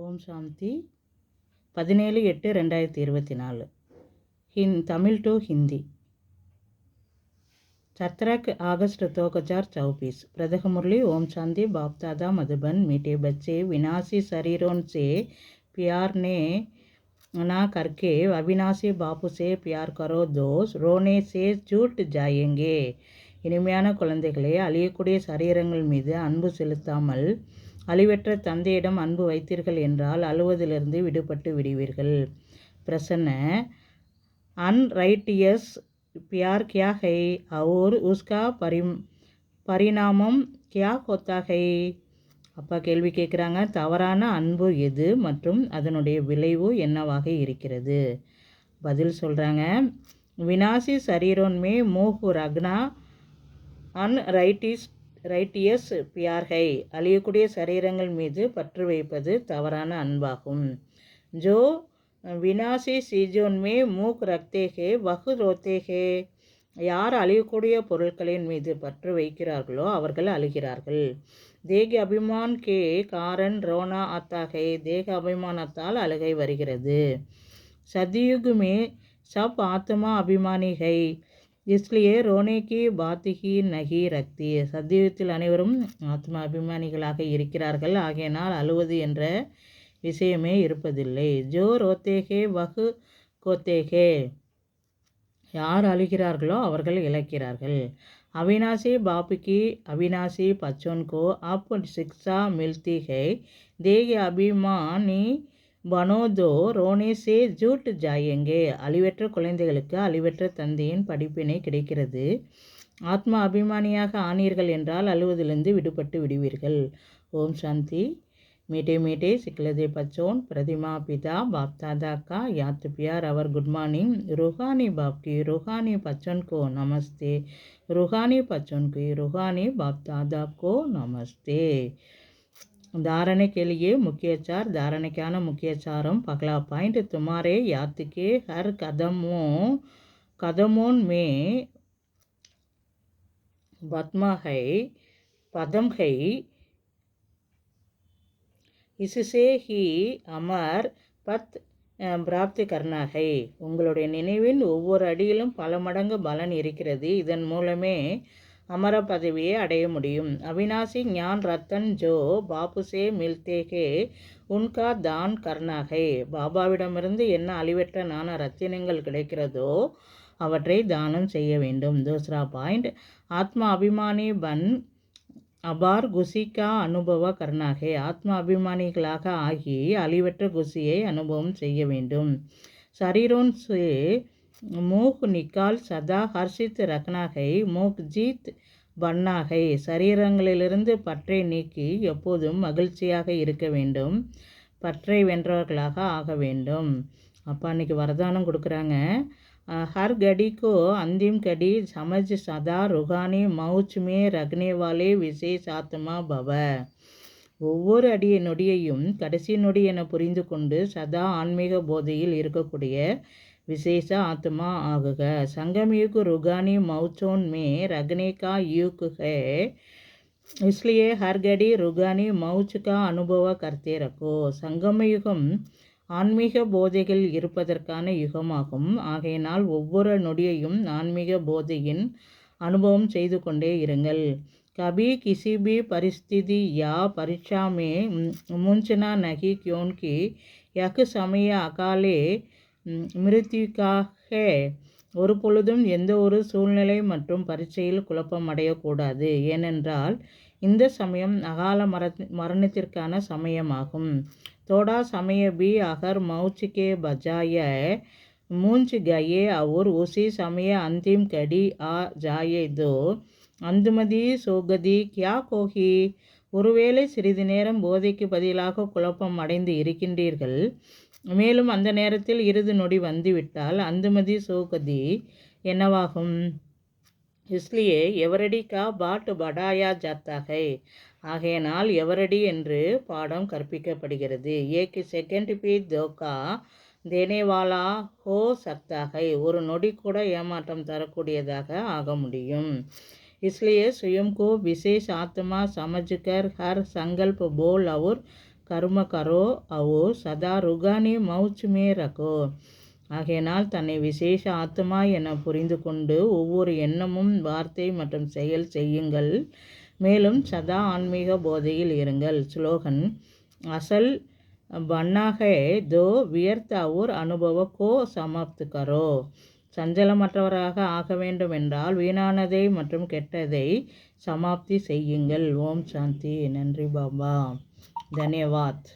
ஓம் சாந்தி 17/8/2024 Tamil to Hindi. छत्रक अगस्त 2024। प्रदख मुरली ओम शांति। बाप दादा मधुबन। मीठे बच्चे, विनाशी शरीरों से प्यार ने ना करके अविनाशी बापू से प्यार करो दोस्त, रोने से छूट जाएंगे। இனிமையான குழந்தைகளே, அழியக்கூடிய சரீரங்கள் மீது அன்பு செலுத்தாமல் அழிவற்ற தந்தையிடம் அன்பு வைத்தீர்கள் என்றால் அழுவதிலிருந்து விடுபட்டு விடுவீர்கள். பிரசன்ன अनराइटियस प्यार क्या है और उसका परिणामம் क्या होता है? அப்பா கேள்வி கேட்குறாங்க. தவறான அன்பு எது மற்றும் அதனுடைய விளைவு என்னவாக இருக்கிறது? பதில் சொல்கிறாங்க. வினாசி சரீரோன்மே மோஹ் ரக்னா अनराइटियस प्यार है। அழியக்கூடிய சரீரங்கள் மீது பற்று வைப்பது தவறான அன்பாகும். जो विनाशी चीज़ों में மூக் ரக்தே ஹே வஹு ரோத்தே ஹே। யார் அழியக்கூடிய பொருட்களின் மீது பற்று வைக்கிறார்களோ அவர்கள் அழுகிறார்கள். தேக அபிமான் கே காரன் ரோனா ஆத்தா ஹே। தேக அபிமானத்தால் அழுகை வருகிறது. सतयुग में सब आत्मा अभिमानी है, इसलिए ரோனே கி பாத் ஹி நஹி ரக்தி। சத்தியுகத்தில் அனைவரும் ஆத்மா அபிமானிகளாக இருக்கிறார்கள், ஆகையினால் அழுவது என்ற விஷயமே இருப்பதில்லை. ஜோ ரோத்தேகே வஹு கோத்தேகே। யார் அழுகிறார்களோ அவர்கள் இழக்கிறார்கள். அவினாசி பாப்புக்கு அவினாசி பச்சோன்கோ அப் சிக்ஷா மில்தி ஹை, தேக அபிமானி பனோதோ ரோனே சே ஜூட் ஜாயேங்கே। அழிவற்ற குழந்தைகளுக்கு அழிவற்ற தந்தையின் படிப்பினை கிடைக்கிறது. ஆத்மா அபிமானியாக ஆனீர்கள் என்றால் அழுவதிலிருந்து விடுபட்டு விடுவீர்கள். ஓம் சாந்தி। मीठे मीठे सिकलदे बच्चों, प्रतिमा पिता बाप दादा का याद प्यार और गुड मॉर्निंग। रूहानी बाप की रूहानी बच्चों को नमस्ते, रूहानी बच्चों की रूहानी बाप दादा को नमस्ते। धारणे के लिए मुख्य चार। धारणेकाன मुख्य चारम पगला पॉइंट, तुम्हारे याद के हर कदमों में पदम है, इससे ही अमर पथ प्राप्त करना है। உங்களுடைய நினைவின் ஒவ்வொரு அடியிலும் பல மடங்கு பலன் இருக்கிறது, இதன் மூலமே அமர பதவியை அடைய முடியும். அவினாசி ஞான் ரத்தன் ஜோ பாபு சே மில்தே ஹே உன்கா தான் கர்னா ஹை। பாபாவிடமிருந்து என்ன அழிவற்ற ஞான ரத்தினங்கள் கிடைக்கிறதோ அவற்றை தானம் செய்ய வேண்டும். தூசரா பாயிண்ட், ஆத்மா அபிமானி பன் அபார் குசி கா அனுபவ கர்னாகே। ஆத்மா அபிமானிகளாக ஆகி அழிவற்ற குசியை அனுபவம் செய்ய வேண்டும். சரீரோன் சே மோக் நிக்கால் சதா ஹர்ஷித் ரக்னாகை மோக் ஜீத் பன்னாகை। சரீரங்களிலிருந்து பற்றை நீக்கி எப்போதும் மகிழ்ச்சியாக இருக்க வேண்டும், பற்றை வென்றவர்களாக ஆக வேண்டும். அப்பா அன்னைக்கு வரதானம் கொடுக்குறாங்க. हर घड़ी को अंतिम घड़ी समझ सदा रूहानी मौज में रखने वाले विशेष आत्मा भव। ஒவ்வொரு அடிய நொடியையும் கடைசி நொடி என புரிந்து கொண்டு சதா ஆன்மீக போதையில் இருக்கக்கூடிய விசேஷ ஆத்மா ஆகுக. संगम युग रूहानी मौजों में रखने का युग है, इसलिए हर घड़ी रूहानी मौज का अनुभव करते रखो। संगम யுகம் ஆன்மீக போதைகள் இருப்பதற்கான யுகமாகும், ஆகையினால் ஒவ்வொரு நொடியையும் ஆன்மீக போதையின் அனுபவம் செய்து கொண்டே இருங்கள். கபி கிசி பி பரிஸ்திதி யா பரீட்சா மே முஞ்சனா நகி क्योंकि यह समय அகாலே மிருத்யுக்காக। ஒரு பொழுதும் எந்த ஒரு சூழ்நிலை மற்றும் பரீட்சையில் குழப்பம் அடையக்கூடாது, ஏனென்றால் இந்த சமயம் அகால மரணத்திற்கான சமயமாகும். थोड़ा समय भी अगर मौज के बजाय मूंझ गए और उसी समय अंतिम घड़ी आ जाए तो अंधमதி சோகதி क्या கோகி। ஒருவேளை சிறிது நேரம் போதைக்கு பதிலாக குழப்பம் அடைந்து இருக்கின்றீர்கள், மேலும் அந்த நேரத்தில் இறுதி நொடி வந்துவிட்டால் அந்துமதி சோகதி என்னவாகும்? इसलिए எவரடி கா பாட் படாயா ஜாத்தா ஹை। ஆகையினால் எவரடி என்று பாடம் கற்பிக்கப்படுகிறது. ஏக் செகண்ட் பி தோக்கா தேனேவாலா ஹோ சக்தா ஹை। ஒரு நொடி கூட ஏமாற்றம் தரக்கூடியதாக ஆக முடியும். इसलिए स्वयं को विशेष आत्मा समझकर हर संकल्प बोल और கர்ம கரோ அவோ சதா ருகானி மௌச் மே ரகோ. ஆகையினால் தன்னை விசேஷ ஆத்மா என புரிந்து கொண்டு ஒவ்வொரு எண்ணமும் வார்த்தை மற்றும் செயல் செய்யுங்கள். மேலும் சதா ஆன்மீக போதையில் இருங்கள். ஸ்லோகன். அசல் பன்னா ஹை தோ வியர்த்த और அனுபவ கோ சமாப்த் கரோ. சஞ்சலமற்றவராக ஆக வேண்டும் என்றால் வீணானதை மற்றும் கெட்டதை சமாப்தி செய்யுங்கள். ஓம் சாந்தி. நன்றி பாபா. தன்யவாத்.